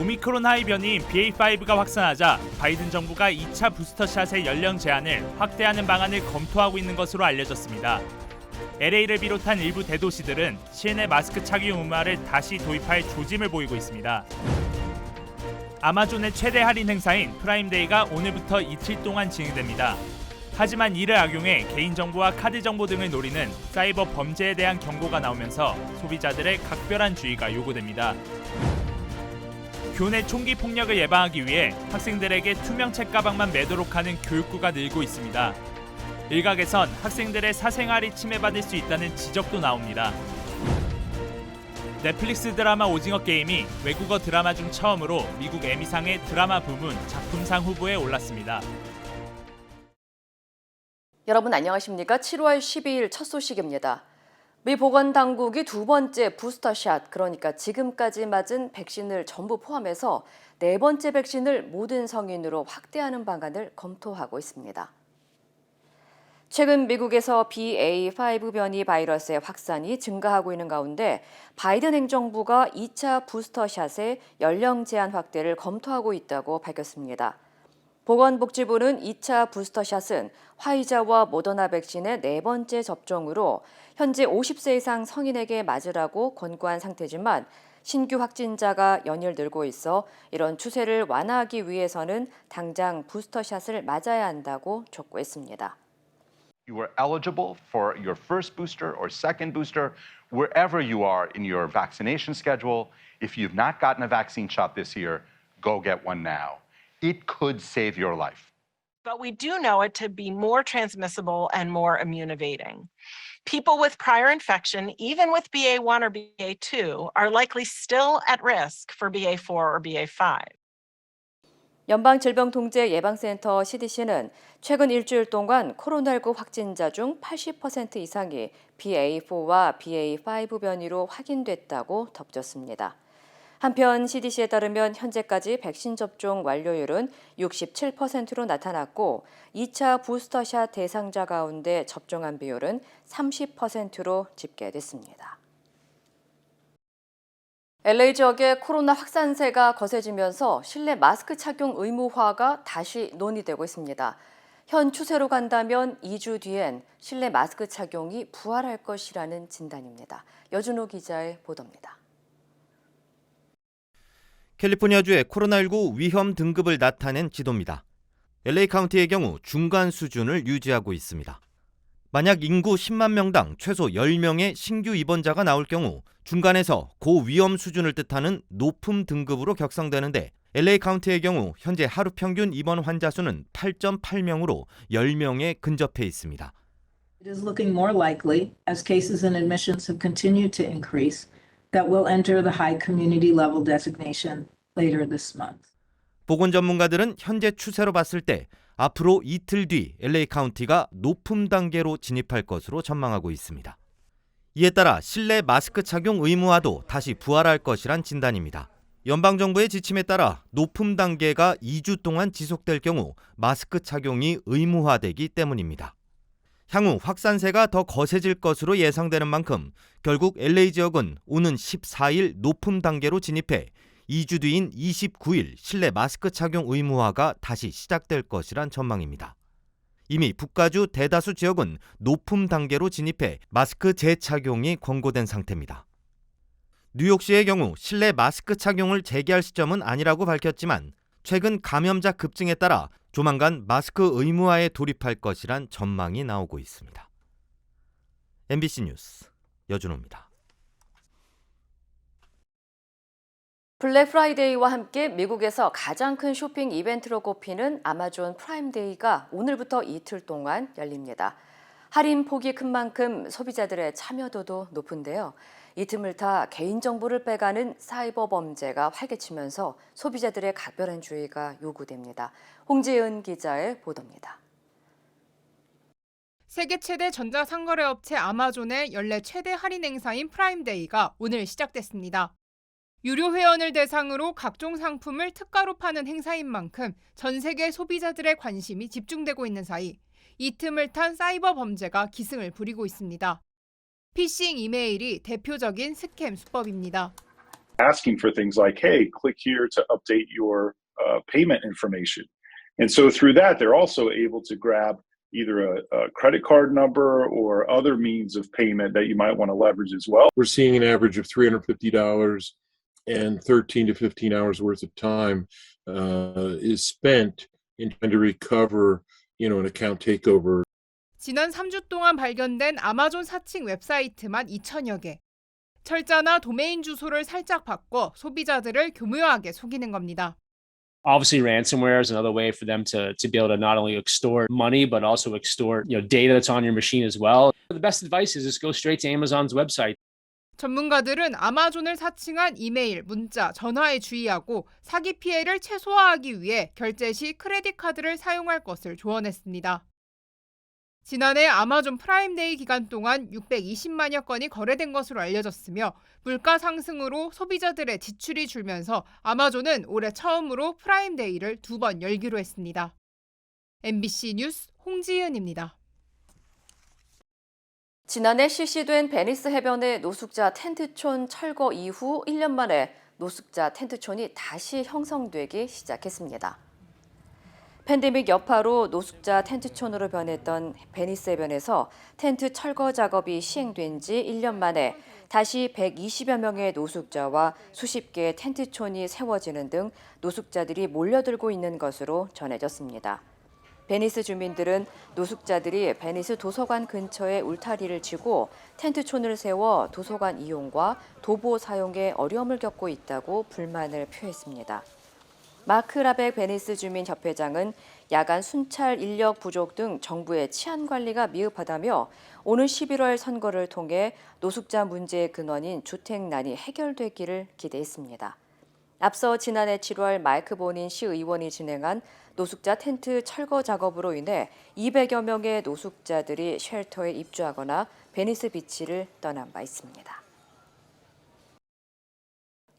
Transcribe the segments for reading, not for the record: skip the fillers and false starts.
오미크론 하이 변이인 BA.5가 확산하자 바이든 정부가 2차 부스터샷의 연령 제한을 확대하는 방안을 검토하고 있는 것으로 알려졌습니다. LA를 비롯한 일부 대도시들은 실내 마스크 착용 의무화를 다시 도입할 조짐을 보이고 있습니다. 아마존의 최대 할인 행사인 프라임데이가 오늘부터 이틀 동안 진행됩니다. 하지만 이를 악용해 개인정보와 카드정보 등을 노리는 사이버 범죄에 대한 경고가 나오면서 소비자들의 각별한 주의가 요구됩니다. 교내 총기 폭력을 예방하기 위해 학생들에게 투명 책가방만 매도록 하는 교육구가 늘고 있습니다. 일각에선 학생들의 사생활이 침해받을 수 있다는 지적도 나옵니다. 넷플릭스 드라마 오징어 게임이 외국어 드라마 중 처음으로 미국 에미상의 드라마 부문 작품상 후보에 올랐습니다. 여러분 안녕하십니까? 7월 12일 첫 소식입니다. 미 보건당국이 두 번째 부스터샷, 그러니까 지금까지 맞은 백신을 전부 포함해서 네 번째 백신을 모든 성인으로 확대하는 방안을 검토하고 있습니다. 최근 미국에서 BA.5 변이 바이러스의 확산이 증가하고 있는 가운데 바이든 행정부가 2차 부스터샷의 연령 제한 확대를 검토하고 있다고 밝혔습니다. 보건복지부는 2차 부스터샷은 화이자와 모더나 백신의 네 번째 접종으로 현재 50세 이상 성인에게 맞으라고 권고한 상태지만 신규 확진자가 연일 늘고 있어 이런 추세를 완화하기 위해서는 당장 부스터샷을 맞아야 한다고 촉구했습니다. You are eligible for your first booster or second booster wherever you are in your vaccination schedule. If you've not gotten a vaccine shot this year, go get one now. It could save your life. But we do know it to be more transmissible and more immune evading. People with prior infection, even with BA1 or BA2, are likely still at risk for BA4 or BA5. 연방질병통제예방센터 CDC는 최근 일주일 동안 코로나19 확진자 중 80% 이상이 BA4와 BA5 변이로 확인됐다고 덧붙였습니다. 한편 CDC에 따르면 현재까지 백신 접종 완료율은 67%로 나타났고 2차 부스터샷 대상자 가운데 접종한 비율은 30%로 집계됐습니다. LA 지역의 코로나 확산세가 거세지면서 실내 마스크 착용 의무화가 다시 논의되고 있습니다. 현 추세로 간다면 2주 뒤엔 실내 마스크 착용이 부활할 것이라는 진단입니다. 여준호 기자의 보도입니다. 캘리포니아주의 코로나19 위험 등급을 나타낸 지도입니다. LA 카운티의 경우 중간 수준을 유지하고 있습니다. 만약 인구 10만 명당 최소 10명의 신규 입원자가 나올 경우 중간에서 고위험 수준을 뜻하는 높음 등급으로 격상되는데 LA 카운티의 경우 현재 하루 평균 입원 환자 수는 8.8명으로 10명에 근접해 있습니다. It is looking more likely, as cases and admissions have continued to increase, that we'll enter the high community level designation later this month. 보건 전문가들은 현재 추세로 봤을 때 앞으로 이틀 뒤 LA 카운티가 높음 단계로 진입할 것으로 전망하고 있습니다. 이에 따라 실내 마스크 착용 의무화도 다시 부활할 것이란 진단입니다. 연방정부의 지침에 따라 높음 단계가 2주 동안 지속될 경우 마스크 착용이 의무화되기 때문입니다. 향후 확산세가 더 거세질 것으로 예상되는 만큼 결국 LA 지역은 오는 14일 높음 단계로 진입해 2주 뒤인 29일 실내 마스크 착용 의무화가 다시 시작될 것이란 전망입니다. 이미 북가주 대다수 지역은 높음 단계로 진입해 마스크 재착용이 권고된 상태입니다. 뉴욕시의 경우 실내 마스크 착용을 재개할 시점은 아니라고 밝혔지만 최근 감염자 급증에 따라 조만간 마스크 의무화에 돌입할 것이란 전망이 나오고 있습니다. MBC 뉴스 여준호입니다. 블랙 프라이데이와 함께 미국에서 가장 큰 쇼핑 이벤트로 꼽히는 아마존 프라임데이가 오늘부터 이틀 동안 열립니다. 할인 폭이 큰 만큼 소비자들의 참여도도 높은데요. 이 틈을 타 개인정보를 빼가는 사이버 범죄가 활개치면서 소비자들의 각별한 주의가 요구됩니다. 홍지은 기자의 보도입니다. 세계 최대 전자상거래업체 아마존의 연례 최대 할인 행사인 프라임데이가 오늘 시작됐습니다. 유료 회원을 대상으로 각종 상품을 특가로 파는 행사인 만큼 전 세계 소비자들의 관심이 집중되고 있는 사이 이 틈을 탄 사이버 범죄가 기승을 부리고 있습니다. 피싱 이메일이 대표적인 스캠 수법입니다. asking for things like, hey, click here to update your payment information. And so through that, they're also able to grab either a credit card number or other means of payment that you might want to leverage as well. We're seeing an average of $350 and 13 to 15 hours worth of time is spent in trying to recover, an account takeover. 지난 3주 동안 발견된 아마존 사칭 웹사이트만 2천여 개. 철자나 도메인 주소를 살짝 바꿔 소비자들을 교묘하게 속이는 겁니다. Obviously, ransomware is another way for them to be able to not only extort money, but also extort data that's on your machine as well. The best advice is just go straight to Amazon's website. 전문가들은 아마존을 사칭한 이메일, 문자, 전화에 주의하고 사기 피해를 최소화하기 위해 결제 시 크레딧 카드를 사용할 것을 조언했습니다. 지난해 아마존 프라임데이 기간 동안 620만여 건이 거래된 것으로 알려졌으며 물가 상승으로 소비자들의 지출이 줄면서 아마존은 올해 처음으로 프라임데이를 2번 열기로 했습니다. MBC 뉴스 홍지은입니다. 지난해 실시된 베니스 해변의 노숙자 텐트촌 철거 이후 1년 만에 노숙자 텐트촌이 다시 형성되기 시작했습니다. 팬데믹 여파로 노숙자 텐트촌으로 변했던 베니스 해변에서 텐트 철거 작업이 시행된 지 1년 만에 다시 120여 명의 노숙자와 수십 개의 텐트촌이 세워지는 등 노숙자들이 몰려들고 있는 것으로 전해졌습니다. 베니스 주민들은 노숙자들이 베니스 도서관 근처에 울타리를 치고 텐트촌을 세워 도서관 이용과 도보 사용에 어려움을 겪고 있다고 불만을 표했습니다. 마크 라벡 베니스 주민협회장은 야간 순찰 인력 부족 등 정부의 치안 관리가 미흡하다며 오는 11월 선거를 통해 노숙자 문제의 근원인 주택난이 해결되기를 기대했습니다. 앞서 지난해 7월 마이크 보닌 시의원이 진행한 노숙자 텐트 철거 작업으로 인해 200여 명의 노숙자들이 쉘터에 입주하거나 베니스 비치를 떠난 바 있습니다.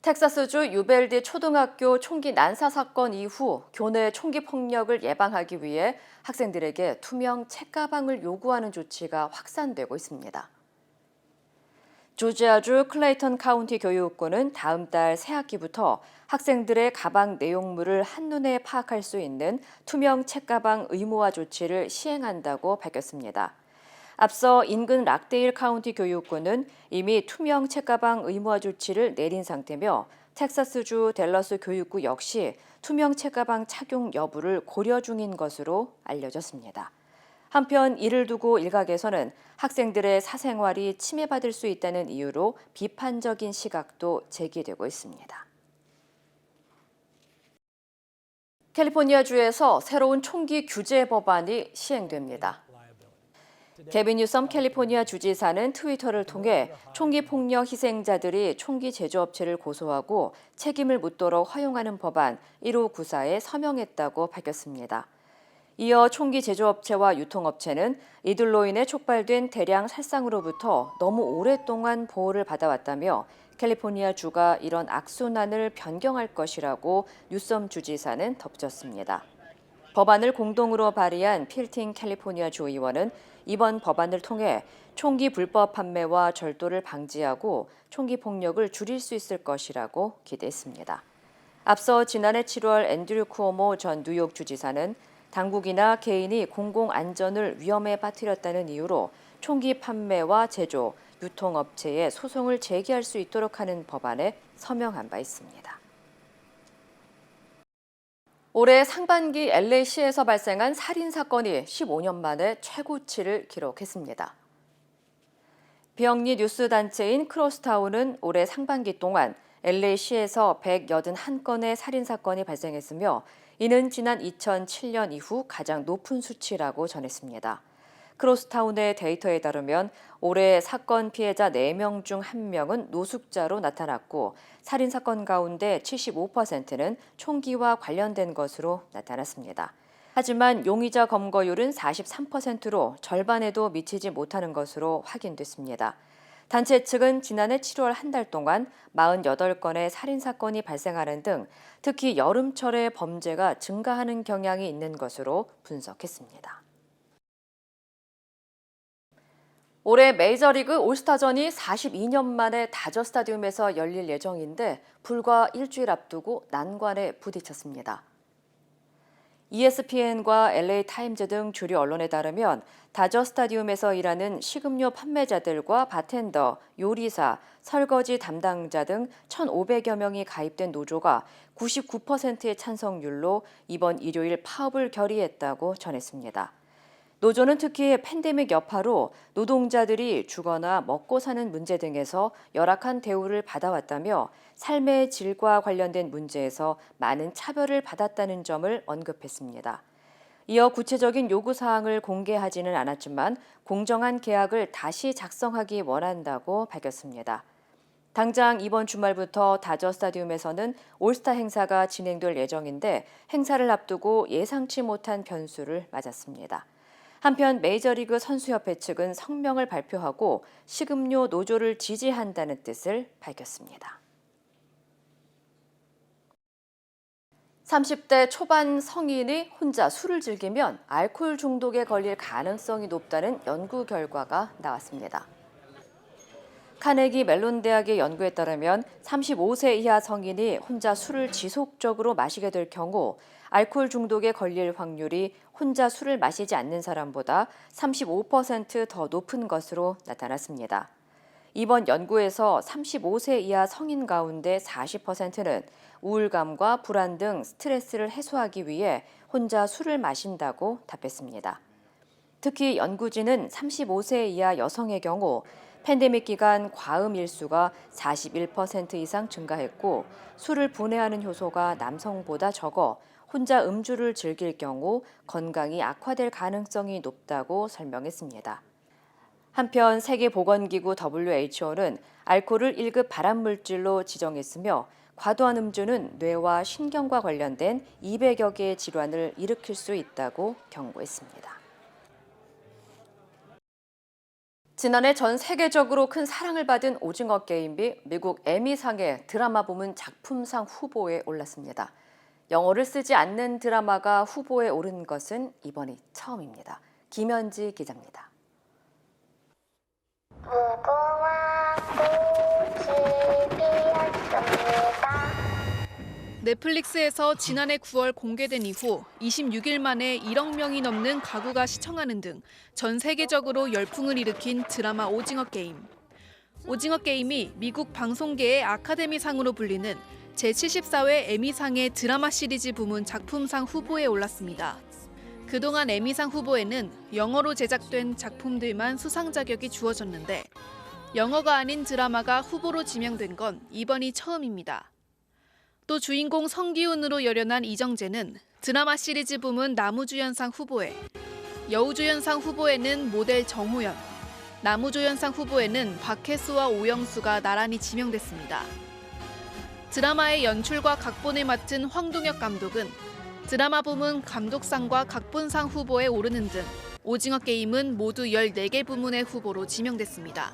텍사스주 유벨디 초등학교 총기 난사 사건 이후 교내 총기 폭력을 예방하기 위해 학생들에게 투명 책가방을 요구하는 조치가 확산되고 있습니다. 조지아주 클레이턴 카운티 교육부는 다음 달 새학기부터 학생들의 가방 내용물을 한눈에 파악할 수 있는 투명 책가방 의무화 조치를 시행한다고 밝혔습니다. 앞서 인근 락데일 카운티 교육부는 이미 투명 책가방 의무화 조치를 내린 상태며 텍사스주 댈러스 교육부 역시 투명 책가방 착용 여부를 고려 중인 것으로 알려졌습니다. 한편 이를 두고 일각에서는 학생들의 사생활이 침해받을 수 있다는 이유로 비판적인 시각도 제기되고 있습니다. 캘리포니아주에서 새로운 총기 규제 법안이 시행됩니다. 게빈 뉴섬 캘리포니아 주지사는 트위터를 통해 총기 폭력 희생자들이 총기 제조업체를 고소하고 책임을 묻도록 허용하는 법안 1594에 서명했다고 밝혔습니다. 이어 총기 제조업체와 유통업체는 이들로 인해 촉발된 대량 살상으로부터 너무 오랫동안 보호를 받아왔다며 캘리포니아 주가 이런 악순환을 변경할 것이라고 뉴섬 주지사는 덧붙였습니다. 법안을 공동으로 발의한 필팅 캘리포니아 주 의원은 이번 법안을 통해 총기 불법 판매와 절도를 방지하고 총기 폭력을 줄일 수 있을 것이라고 기대했습니다. 앞서 지난해 7월 앤드류 쿠오모 전 뉴욕 주지사는 당국이나 개인이 공공 안전을 위험에 빠뜨렸다는 이유로 총기 판매와 제조, 유통업체에 소송을 제기할 수 있도록 하는 법안에 서명한 바 있습니다. 올해 상반기 LA시에서 발생한 살인 사건이 15년 만에 최고치를 기록했습니다. 비영리 뉴스 단체인 크로스타운은 올해 상반기 동안 LA시에서 181건의 살인 사건이 발생했으며 이는 지난 2007년 이후 가장 높은 수치라고 전했습니다. 크로스타운의 데이터에 따르면 올해 사건 피해자 4명 중 1명은 노숙자로 나타났고 살인사건 가운데 75%는 총기와 관련된 것으로 나타났습니다. 하지만 용의자 검거율은 43%로 절반에도 미치지 못하는 것으로 확인됐습니다. 단체 측은 지난해 7월 한 달 동안 48건의 살인사건이 발생하는 등 특히 여름철에 범죄가 증가하는 경향이 있는 것으로 분석했습니다. 올해 메이저리그 올스타전이 42년 만에 다저 스타디움에서 열릴 예정인데 불과 일주일 앞두고 난관에 부딪혔습니다. ESPN과 LA 타임즈 등 주류 언론에 따르면 다저 스타디움에서 일하는 식음료 판매자들과 바텐더, 요리사, 설거지 담당자 등 1,500여 명이 가입된 노조가 99%의 찬성률로 이번 일요일 파업을 결의했다고 전했습니다. 노조는 특히 팬데믹 여파로 노동자들이 주거나 먹고 사는 문제 등에서 열악한 대우를 받아왔다며 삶의 질과 관련된 문제에서 많은 차별을 받았다는 점을 언급했습니다. 이어 구체적인 요구사항을 공개하지는 않았지만 공정한 계약을 다시 작성하기 원한다고 밝혔습니다. 당장 이번 주말부터 다저 스타디움에서는 올스타 행사가 진행될 예정인데 행사를 앞두고 예상치 못한 변수를 맞았습니다. 한편 메이저리그 선수협회 측은 성명을 발표하고 식음료 노조를 지지한다는 뜻을 밝혔습니다. 30대 초반 성인이 혼자 술을 즐기면 알코올 중독에 걸릴 가능성이 높다는 연구 결과가 나왔습니다. 카네기 멜론 대학의 연구에 따르면 35세 이하 성인이 혼자 술을 지속적으로 마시게 될 경우 알코올 중독에 걸릴 확률이 혼자 술을 마시지 않는 사람보다 35% 더 높은 것으로 나타났습니다. 이번 연구에서 35세 이하 성인 가운데 40%는 우울감과 불안 등 스트레스를 해소하기 위해 혼자 술을 마신다고 답했습니다. 특히 연구진은 35세 이하 여성의 경우 팬데믹 기간 과음 일수가 41% 이상 증가했고 술을 분해하는 효소가 남성보다 적어 혼자 음주를 즐길 경우 건강이 악화될 가능성이 높다고 설명했습니다. 한편 세계보건기구 WHO는 알코올을 1급 발암물질로 지정했으며 과도한 음주는 뇌와 신경과 관련된 200여 개의 질환을 일으킬 수 있다고 경고했습니다. 지난해 전 세계적으로 큰 사랑을 받은 오징어 게임이 미국 에미상의 드라마 부문 작품상 후보에 올랐습니다. 영어를 쓰지 않는 드라마가 후보에 오른 것은 이번이 처음입니다. 김현지 기자입니다. 무궁화 꽃이 피었습니다. 넷플릭스에서 지난해 9월 공개된 이후 26일 만에 1억 명이 넘는 가구가 시청하는 등 전 세계적으로 열풍을 일으킨 드라마 오징어 게임. 오징어 게임이 미국 방송계의 아카데미상으로 불리는 제74회 에미상의 드라마 시리즈 부문 작품상 후보에 올랐습니다. 그동안 에미상 후보에는 영어로 제작된 작품들만 수상 자격이 주어졌는데 영어가 아닌 드라마가 후보로 지명된 건 이번이 처음입니다. 또 주인공 성기훈으로 열연한 이정재는 드라마 시리즈 부문 나무주연상 후보에, 여우주연상 후보에는 모델 정호연, 나무조연상 후보에는 박혜수와 오영수가 나란히 지명됐습니다. 드라마의 연출과 각본을 맡은 황동혁 감독은 드라마 부문 감독상과 각본상 후보에 오르는 등 오징어 게임은 모두 14개 부문의 후보로 지명됐습니다.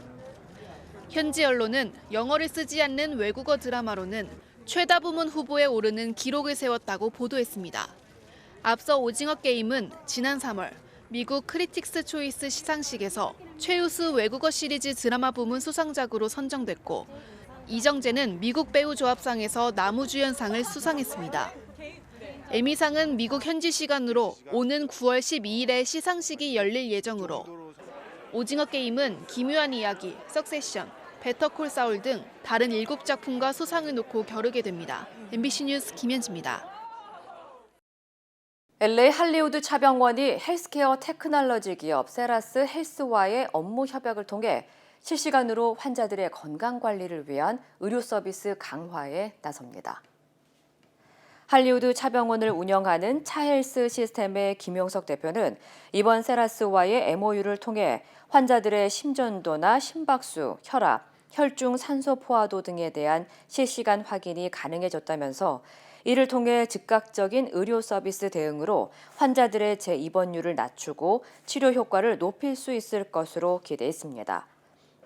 현지 언론은 영어를 쓰지 않는 외국어 드라마로는 최다 부문 후보에 오르는 기록을 세웠다고 보도했습니다. 앞서 오징어 게임은 지난 3월 미국 크리틱스 초이스 시상식에서 최우수 외국어 시리즈 드라마 부문 수상작으로 선정됐고 이정재는 미국 배우 조합상에서 나무주연상을 수상했습니다. 에미상은 미국 현지 시간으로 오는 9월 12일에 시상식이 열릴 예정으로 오징어 게임은 기묘한 이야기, 석세션, 베터콜 사울 등 다른 7작품과 수상을 놓고 겨루게 됩니다. MBC 뉴스 김현지입니다. LA 할리우드 차병원이 헬스케어 테크놀로지 기업 세라스 헬스와의 업무 협약을 통해 실시간으로 환자들의 건강 관리를 위한 의료 서비스 강화에 나섭니다. 할리우드 차병원을 운영하는 차헬스 시스템의 김용석 대표는 이번 세라스와의 MOU를 통해 환자들의 심전도나 심박수, 혈압, 혈중 산소 포화도 등에 대한 실시간 확인이 가능해졌다면서 이를 통해 즉각적인 의료 서비스 대응으로 환자들의 재입원율을 낮추고 치료 효과를 높일 수 있을 것으로 기대했습니다.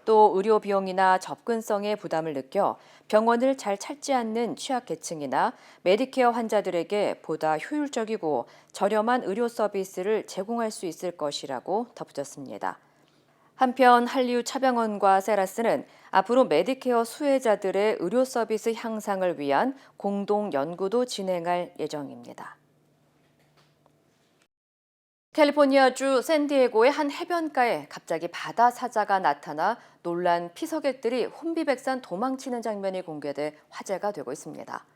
또 의료 비용이나 접근성의 부담을 느껴 병원을 잘 찾지 않는 취약계층이나 메디케어 환자들에게 보다 효율적이고 저렴한 의료 서비스를 제공할 수 있을 것이라고 덧붙였습니다. 한편 한리우 차병원과 세라스는 앞으로 메디케어 수혜자들의 의료 서비스 향상을 위한 공동 연구도 진행할 예정입니다. 캘리포니아주 샌디에고의 한 해변가에 갑자기 바다 사자가 나타나 놀란 피서객들이 혼비백산 도망치는 장면이 공개돼 화제가 되고 있습니다.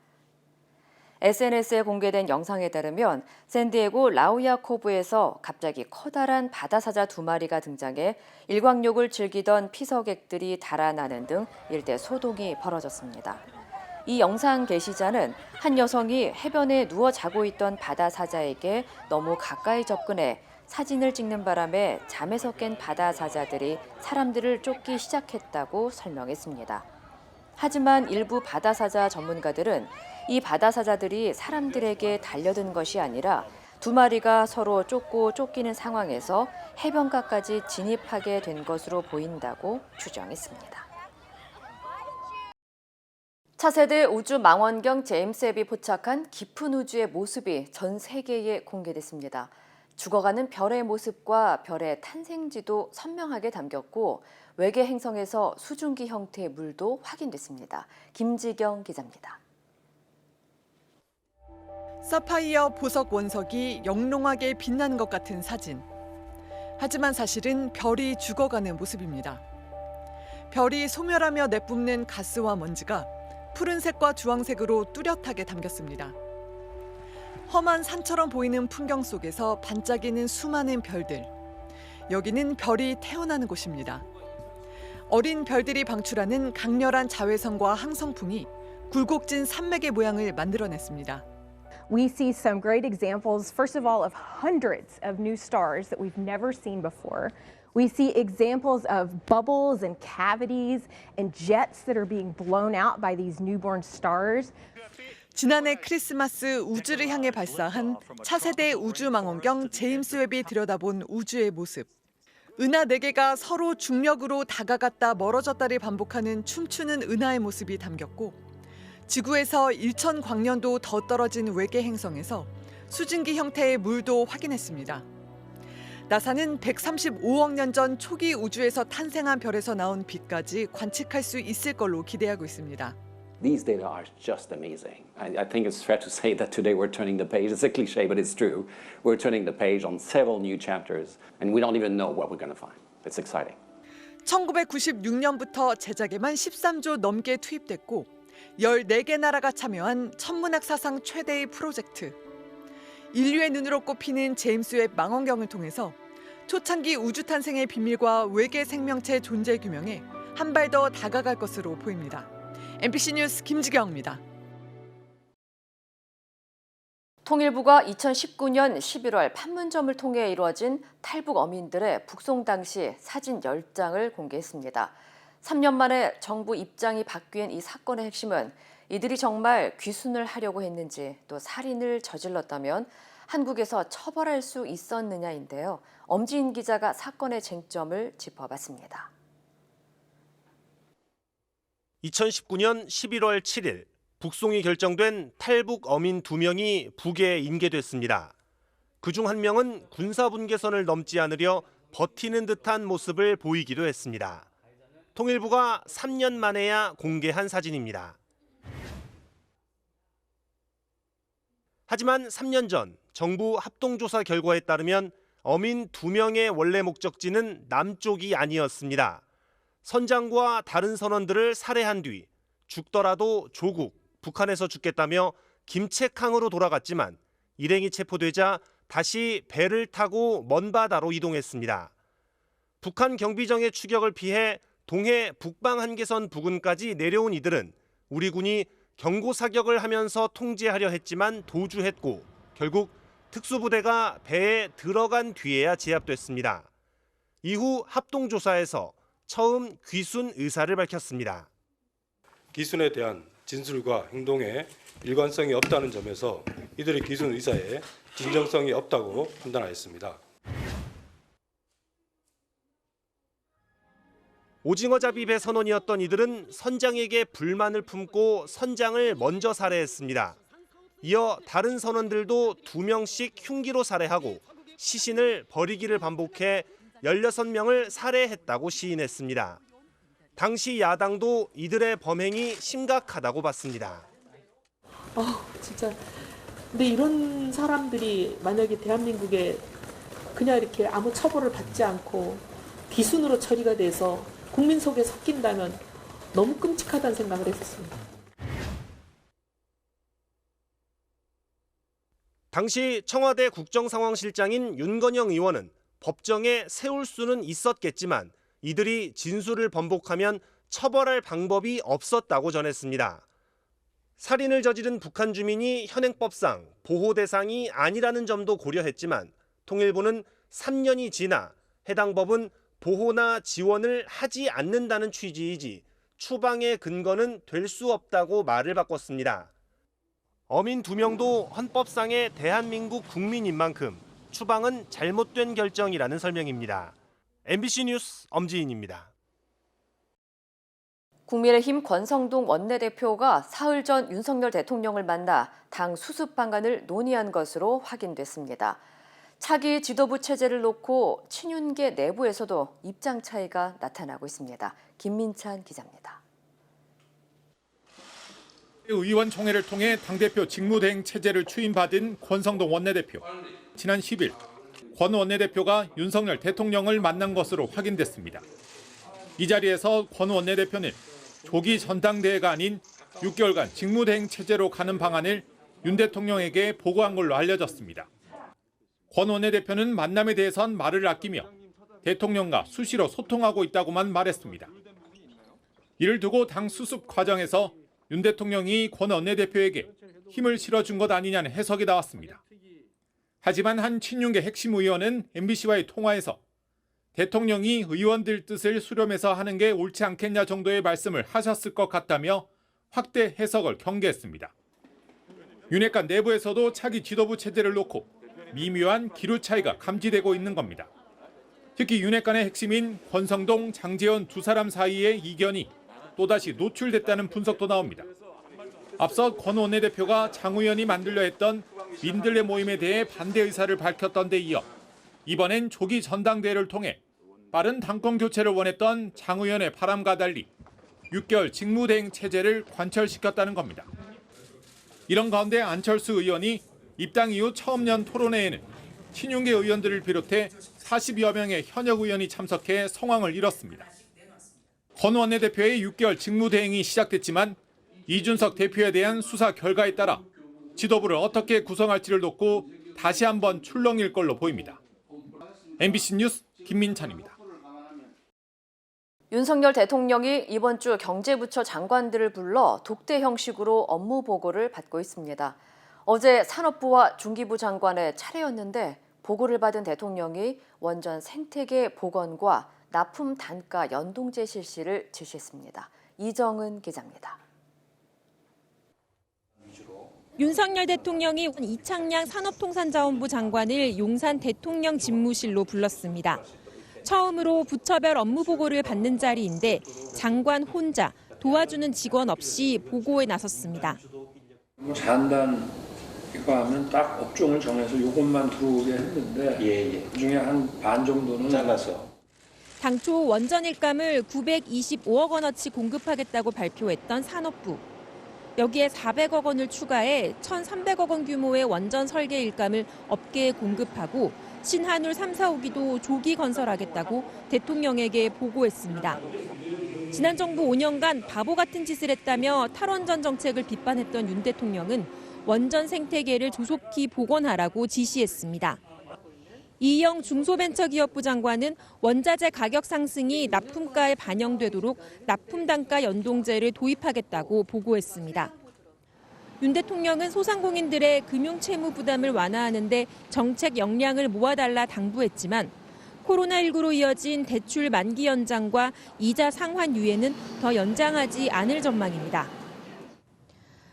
SNS에 공개된 영상에 따르면 샌디에고 라우야코브에서 갑자기 커다란 바다사자 2마리가 등장해 일광욕을 즐기던 피서객들이 달아나는 등 일대 소동이 벌어졌습니다. 이 영상 게시자는 한 여성이 해변에 누워 자고 있던 바다사자에게 너무 가까이 접근해 사진을 찍는 바람에 잠에서 깬 바다사자들이 사람들을 쫓기 시작했다고 설명했습니다. 하지만 일부 바다사자 전문가들은 이 바다사자들이 사람들에게 달려든 것이 아니라 2마리가 서로 쫓고 쫓기는 상황에서 해변가까지 진입하게 된 것으로 보인다고 추정했습니다. 차세대 우주 망원경 제임스 웹이 포착한 깊은 우주의 모습이 전 세계에 공개됐습니다. 죽어가는 별의 모습과 별의 탄생지도 선명하게 담겼고 외계 행성에서 수증기 형태의 물도 확인됐습니다. 김지경 기자입니다. 사파이어 보석 원석이 영롱하게 빛난 것 같은 사진. 하지만 사실은 별이 죽어가는 모습입니다. 별이 소멸하며 내뿜는 가스와 먼지가 푸른색과 주황색으로 뚜렷하게 담겼습니다. 험한 산처럼 보이는 풍경 속에서 반짝이는 수많은 별들. 여기는 별이 태어나는 곳입니다. 어린 별들이 방출하는 강렬한 자외선과 항성풍이 굴곡진 산맥의 모양을 만들어냈습니다. We see some great examples, first of all, of hundreds of new stars that we've never seen before. We see examples of bubbles and cavities and jets that are being blown out by these newborn stars. 지난해 크리스마스 우주를 향해 발사한 차세대 우주망원경 제임스 웹이 들여다본 우주의 모습. 은하 4개가 서로 중력으로 다가갔다 멀어졌다를 반복하는 춤추는 은하의 모습이 담겼고 지구에서 1000광년도 더 떨어진 외계 행성에서 수증기 형태의 물도 확인했습니다. 나사는 135억 년 전 초기 우주에서 탄생한 별에서 나온 빛까지 관측할 수 있을 걸로 기대하고 있습니다. These data are just amazing. I think it's fair to say that today we're turning the page. It's a cliche, but it's true. We're turning the page on several new chapters, and we don't even know what we're going to find. It's exciting. 1996년부터 제작에만 13조 넘게 투입됐고 14개 나라가 참여한 천문학 사상 최대의 프로젝트. 인류의 눈으로 꼽히는 제임스 웹 망원경을 통해서 초창기 우주 탄생의 비밀과 외계 생명체 존재 규명에 한 발 더 다가갈 것으로 보입니다. MBC 뉴스 김지경입니다. 통일부가 2019년 11월 판문점을 통해 이루어진 탈북 어민들의 북송 당시 사진 10장을 공개했습니다. 3년 만에 정부 입장이 바뀐 이 사건의 핵심은 이들이 정말 귀순을 하려고 했는지 또 살인을 저질렀다면 한국에서 처벌할 수 있었느냐인데요. 엄지인 기자가 사건의 쟁점을 짚어봤습니다. 2019년 11월 7일 북송이 결정된 탈북 어민 2명이 북에 인계됐습니다. 그중 한 명은 군사분계선을 넘지 않으려 버티는 듯한 모습을 보이기도 했습니다. 통일부가 3년 만에야 공개한 사진입니다. 하지만 3년 전 정부 합동조사 결과에 따르면 어민 2명의 원래 목적지는 남쪽이 아니었습니다. 선장과 다른 선원들을 살해한 뒤 죽더라도 조국, 북한에서 죽겠다며 김책항으로 돌아갔지만 일행이 체포되자 다시 배를 타고 먼 바다로 이동했습니다. 북한 경비정의 추격을 피해 동해 북방 한계선 부근까지 내려온 이들은 우리 군이 경고 사격을 하면서 통제하려 했지만 도주했고 결국 특수부대가 배에 들어간 뒤에야 제압됐습니다. 이후 합동조사에서 처음 귀순 의사를 밝혔습니다. 귀순에 대한 진술과 행동에 일관성이 없다는 점에서 이들의 귀순 의사에 진정성이 없다고 판단하였습니다. 오징어잡이 배 선원이었던 이들은 선장에게 불만을 품고 선장을 먼저 살해했습니다. 이어 다른 선원들도 2명씩 흉기로 살해하고 시신을 버리기를 반복해 16명을 살해했다고 시인했습니다. 당시 야당도 이들의 범행이 심각하다고 봤습니다. 진짜. 근데 이런 사람들이 만약에 대한민국에 그냥 이렇게 아무 처벌을 받지 않고 비순으로 처리가 돼서 국민 속에 섞인다면 너무 끔찍하다는 생각을 했었습니다. 당시 청와대 국정상황실장인 윤건영 의원은 법정에 세울 수는 있었겠지만 이들이 진술을 번복하면 처벌할 방법이 없었다고 전했습니다. 살인을 저지른 북한 주민이 현행법상 보호 대상이 아니라는 점도 고려했지만 통일부는 3년이 지나 해당 법은 보호나 지원을 하지 않는다는 취지이지 추방의 근거는 될 수 없다고 말을 바꿨습니다. 어민 2명도 헌법상의 대한민국 국민인 만큼 추방은 잘못된 결정이라는 설명입니다. MBC 뉴스 엄지인입니다. 국민의힘 권성동 원내대표가 사흘 전 윤석열 대통령을 만나 당 수습 방안을 논의한 것으로 확인됐습니다. 차기 지도부 체제를 놓고 친윤계 내부에서도 입장 차이가 나타나고 있습니다. 김민찬 기자입니다. 의원총회를 통해 당대표 직무대행 체제를 추임받은 권성동 원내대표. 지난 10일 권 원내대표가 윤석열 대통령을 만난 것으로 확인됐습니다. 이 자리에서 권 원내대표는 조기 전당대회가 아닌 6개월간 직무대행 체제로 가는 방안을 윤 대통령에게 보고한 걸로 알려졌습니다. 권 원내대표는 만남에 대해선 말을 아끼며 대통령과 수시로 소통하고 있다고만 말했습니다. 이를 두고 당 수습 과정에서 윤 대통령이 권 원내대표에게 힘을 실어준 것 아니냐는 해석이 나왔습니다. 하지만 한 친윤계 핵심 의원은 MBC와의 통화에서 대통령이 의원들 뜻을 수렴해서 하는 게 옳지 않겠냐 정도의 말씀을 하셨을 것 같다며 확대 해석을 경계했습니다. 윤핵관 내부에서도 차기 지도부 체제를 놓고 미묘한 기류 차이가 감지되고 있는 겁니다. 특히 윤핵관의 핵심인 권성동, 장제원 두 사람 사이의 이견이 또다시 노출됐다는 분석도 나옵니다. 앞서 권 원내대표가 장 의원이 만들려 했던 민들레 모임에 대해 반대 의사를 밝혔던 데 이어 이번엔 조기 전당대회를 통해 빠른 당권 교체를 원했던 장 의원의 바람과 달리 6개월 직무대행 체제를 관철시켰다는 겁니다. 이런 가운데 안철수 의원이 입당 이후 처음 연 토론회에는 친윤계 의원들을 비롯해 40여 명의 현역 의원이 참석해 성황을 이뤘습니다. 권 원내대표의 6개월 직무대행이 시작됐지만 이준석 대표에 대한 수사 결과에 따라 지도부를 어떻게 구성할지를 놓고 다시 한번 출렁일 걸로 보입니다. MBC 뉴스 김민찬입니다. 윤석열 대통령이 이번 주 경제부처 장관들을 불러 독대 형식으로 업무 보고를 받고 있습니다. 어제 산업부와 중기부 장관의 차례였는데 보고를 받은 대통령이 원전 생태계 복원과 납품 단가 연동제 실시를 지시했습니다. 이정은 기자입니다. 윤석열 대통령이 이창양 산업통상자원부 장관을 용산 대통령 집무실로 불렀습니다. 처음으로 부처별 업무 보고를 받는 자리인데 장관 혼자 도와주는 직원 없이 보고에 나섰습니다. 잔단 이거 하면 딱 업종을 정해서 이것만 들어오게 했는데 그중에 한 반 정도는 잘라서. 당초 원전 일감을 925억 원어치 공급하겠다고 발표했던 산업부. 여기에 400억 원을 추가해 1,300억 원 규모의 원전 설계 일감을 업계에 공급하고 신한울 3, 4호기도 조기 건설하겠다고 대통령에게 보고했습니다. 지난 정부 5년간 바보 같은 짓을 했다며 탈원전 정책을 비판했던 윤 대통령은 원전 생태계를 조속히 복원하라고 지시했습니다. 이영 중소벤처기업부 장관은 원자재 가격 상승이 납품가에 반영되도록 납품 단가 연동제를 도입하겠다고 보고했습니다. 윤 대통령은 소상공인들의 금융 채무 부담을 완화하는 데 정책 역량을 모아달라 당부했지만 코로나19로 이어진 대출 만기 연장과 이자 상환 유예는 더 연장하지 않을 전망입니다.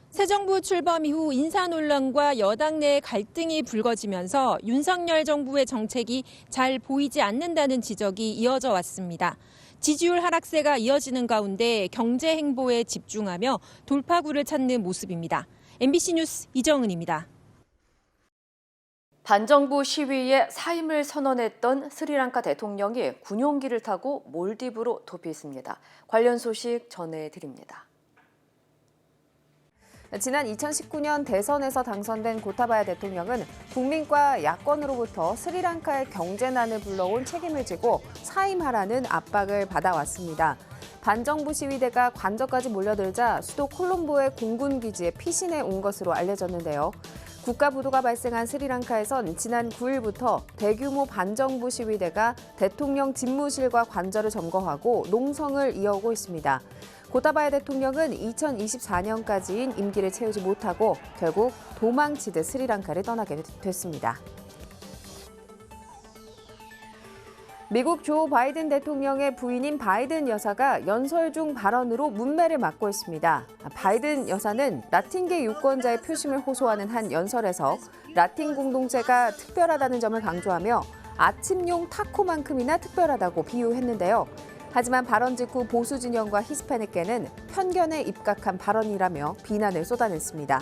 새 정부 출범 이후 인사 논란과 여당 내 갈등이 불거지면서 윤석열 정부의 정책이 잘 보이지 않는다는 지적이 이어져 왔습니다. 지지율 하락세가 이어지는 가운데 경제 행보에 집중하며 돌파구를 찾는 모습입니다. MBC 뉴스 이정은입니다. 반정부 시위에 사임을 선언했던 스리랑카 대통령이 군용기를 타고 몰디브로 도피했습니다. 관련 소식 전해드립니다. 지난 2019년 대선에서 당선된 고타바야 대통령은 국민과 야권으로부터 스리랑카의 경제난을 불러온 책임을 지고 사임하라는 압박을 받아왔습니다. 반정부 시위대가 관저까지 몰려들자 수도 콜롬보의 공군 기지에 피신해 온 것으로 알려졌는데요. 국가부도가 발생한 스리랑카에선 지난 9일부터 대규모 반정부 시위대가 대통령 집무실과 관저를 점거하고 농성을 이어오고 있습니다. 고타바야 대통령은 2024년까지인 임기를 채우지 못하고 결국 도망치듯 스리랑카를 떠나게 됐습니다. 미국 조 바이든 대통령의 부인인 바이든 여사가 연설 중 발언으로 문매를 맞고 있습니다. 바이든 여사는 라틴계 유권자의 표심을 호소하는 한 연설에서 라틴 공동체가 특별하다는 점을 강조하며 아침용 타코만큼이나 특별하다고 비유했는데요. 하지만 발언 직후 보수 진영과 히스패닉계는 편견에 입각한 발언이라며 비난을 쏟아냈습니다.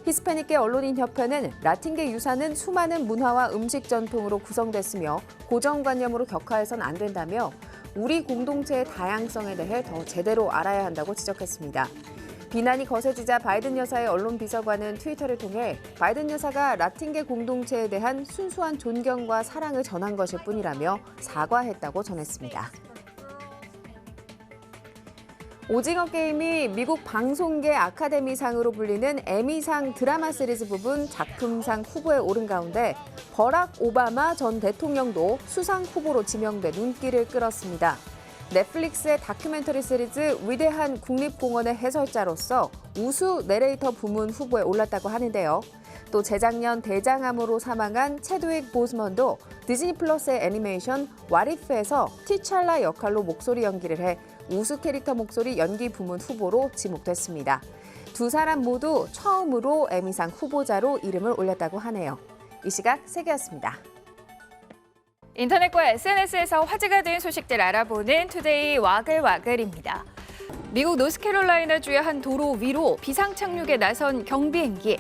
히스패닉계 언론인협회는 라틴계 유산은 수많은 문화와 음식 전통으로 구성됐으며 고정관념으로 격화해선 안 된다며 우리 공동체의 다양성에 대해 더 제대로 알아야 한다고 지적했습니다. 비난이 거세지자 바이든 여사의 언론 비서관은 트위터를 통해 바이든 여사가 라틴계 공동체에 대한 순수한 존경과 사랑을 전한 것일 뿐이라며 사과했다고 전했습니다. 오징어 게임이 미국 방송계 아카데미상으로 불리는 에미상 드라마 시리즈 부분 작품상 후보에 오른 가운데 버락 오바마 전 대통령도 수상 후보로 지명돼 눈길을 끌었습니다. 넷플릭스의 다큐멘터리 시리즈 위대한 국립공원의 해설자로서 우수 내레이터 부문 후보에 올랐다고 하는데요. 또 재작년 대장암으로 사망한 체드윅 보스먼도 디즈니 플러스의 애니메이션 왓이프에서 티찰라 역할로 목소리 연기를 해 우수 캐릭터 목소리 연기 부문 후보로 지목됐습니다. 두 사람 모두 처음으로 에미상 후보자로 이름을 올렸다고 하네요. 이 시각 세계였습니다. 인터넷과 SNS에서 화제가 된 소식들 알아보는 투데이 와글와글입니다. 미국 노스캐롤라이나주의 한 도로 위로 비상 착륙에 나선 경비행기.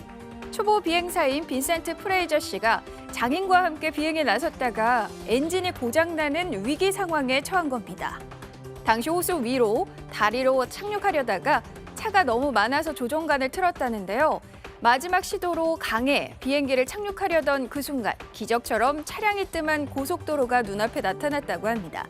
초보 비행사인 빈센트 프레이저 씨가 장인과 함께 비행에 나섰다가 엔진이 고장나는 위기 상황에 처한 겁니다. 당시 호수 위로 다리로 착륙하려다가 차가 너무 많아서 조종간을 틀었다는데요. 마지막 시도로 강에 비행기를 착륙하려던 그 순간 기적처럼 차량이 뜸한 고속도로가 눈앞에 나타났다고 합니다.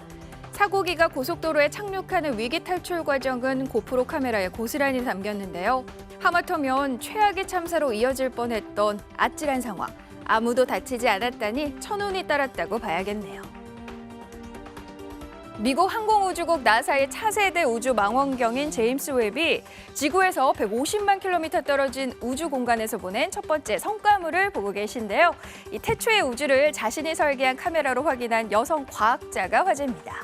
사고기가 고속도로에 착륙하는 위기 탈출 과정은 고프로 카메라에 고스란히 담겼는데요. 하마터면 최악의 참사로 이어질 뻔했던 아찔한 상황. 아무도 다치지 않았다니 천운이 따랐다고 봐야겠네요. 미국 항공우주국 나사의 차세대 우주 망원경인 제임스 웹이 지구에서 150만 킬로미터 떨어진 우주 공간에서 보낸 첫 번째 성과물을 보고 계신데요. 이 태초의 우주를 자신이 설계한 카메라로 확인한 여성 과학자가 화제입니다.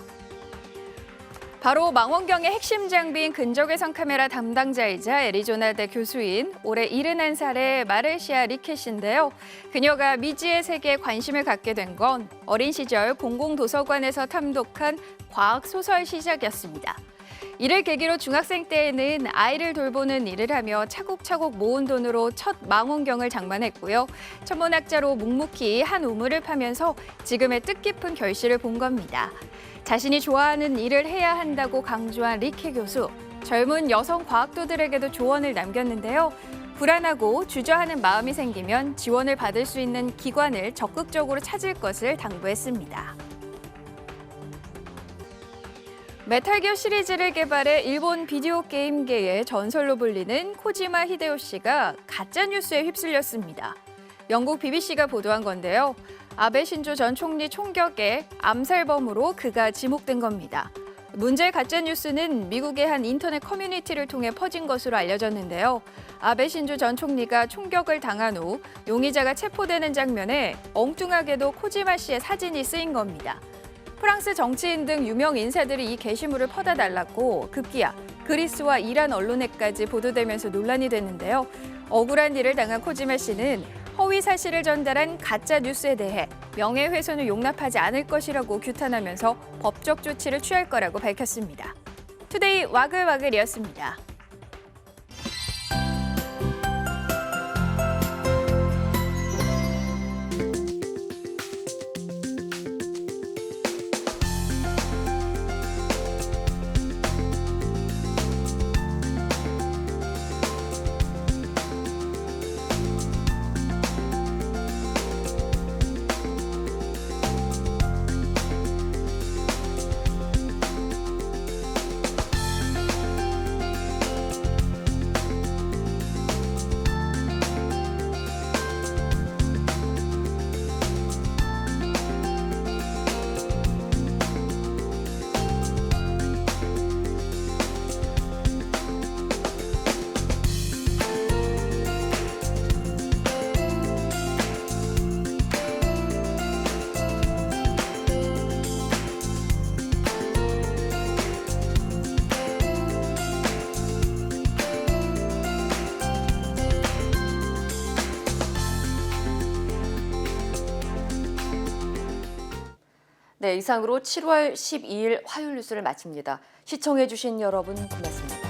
바로 망원경의 핵심 장비인 근적외선 카메라 담당자이자 애리조나대 교수인 올해 71살의 마르시아 리켓인데요. 그녀가 미지의 세계에 관심을 갖게 된 건 어린 시절 공공도서관에서 탐독한 과학 소설 시작이었습니다. 이를 계기로 중학생 때에는 아이를 돌보는 일을 하며 차곡차곡 모은 돈으로 첫 망원경을 장만했고요. 천문학자로 묵묵히 한 우물을 파면서 지금의 뜻깊은 결실을 본 겁니다. 자신이 좋아하는 일을 해야 한다고 강조한 리케 교수. 젊은 여성 과학도들에게도 조언을 남겼는데요. 불안하고 주저하는 마음이 생기면 지원을 받을 수 있는 기관을 적극적으로 찾을 것을 당부했습니다. 메탈기어 시리즈를 개발해 일본 비디오 게임계의 전설로 불리는 코지마 히데요시가 가짜뉴스에 휩쓸렸습니다. 영국 BBC가 보도한 건데요. 아베 신조 전 총리 총격의 암살범으로 그가 지목된 겁니다. 문제의 가짜뉴스는 미국의 한 인터넷 커뮤니티를 통해 퍼진 것으로 알려졌는데요. 아베 신조 전 총리가 총격을 당한 후 용의자가 체포되는 장면에 엉뚱하게도 코지마 씨의 사진이 쓰인 겁니다. 프랑스 정치인 등 유명 인사들이 이 게시물을 퍼다 달랐고 급기야 그리스와 이란 언론에까지 보도되면서 논란이 됐는데요. 억울한 일을 당한 코지마 씨는 허위 사실을 전달한 가짜 뉴스에 대해 명예훼손을 용납하지 않을 것이라고 규탄하면서 법적 조치를 취할 거라고 밝혔습니다. 투데이 와글와글이었습니다. 네, 이상으로 7월 12일 화요일 뉴스를 마칩니다. 시청해주신 여러분 고맙습니다.